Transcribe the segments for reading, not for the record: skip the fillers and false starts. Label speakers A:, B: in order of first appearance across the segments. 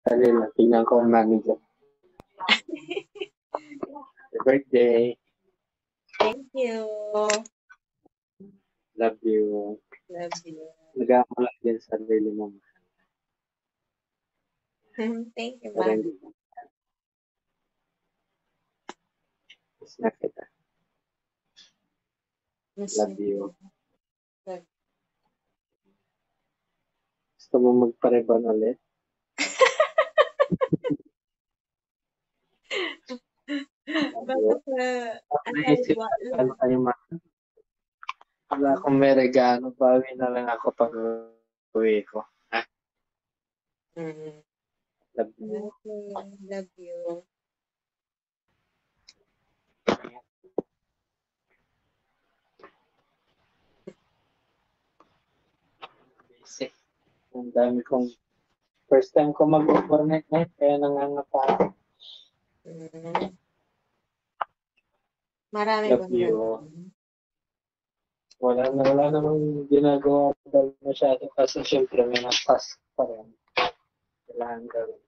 A: Dali lang, tingnan ko ang manager. Happy birthday.
B: Thank you.
A: Love you.
B: Love you.
A: Nagamo lang din sa sarili mo.
B: Thank you,
A: Pero
B: Ma.
A: hindi. Miss na kita. Love you.
B: Love.
A: Gusto mo magpa-rebond ulit?
B: Bakit
A: Naisip ano kayo wala akong may regalo. Bawi na lang ako pag uwi ko. Ha? Love you.
B: Love you.
A: Busy. Ang dami kong first time ko mag-overnight night kaya nangangapa ako.
B: Marami
A: Love you. Wala namang ginagawa daw masyado kasi syempre may na-task pa rin. Kailangan gawin.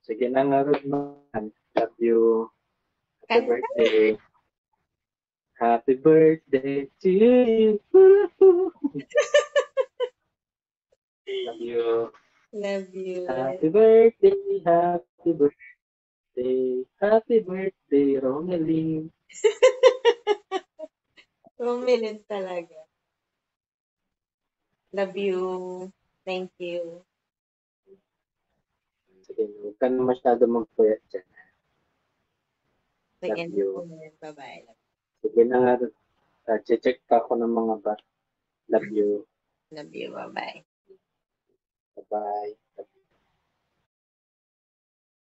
A: Sige na nga rin man. Love you. Happy birthday. Happy birthday to you. Love you.
B: Love you.
A: Happy birthday. Happy birthday. Happy birthday, Romeline.
B: Rumilin talaga. Love you. Thank you.
A: Sige, huwag ka na masyado magpuyat dyan.
B: Love
A: you.
B: Bye-bye.
A: Sige na nga rin. Check pa ako ng mga bar. Love you.
B: Love you. Bye-bye.
A: Bye-bye.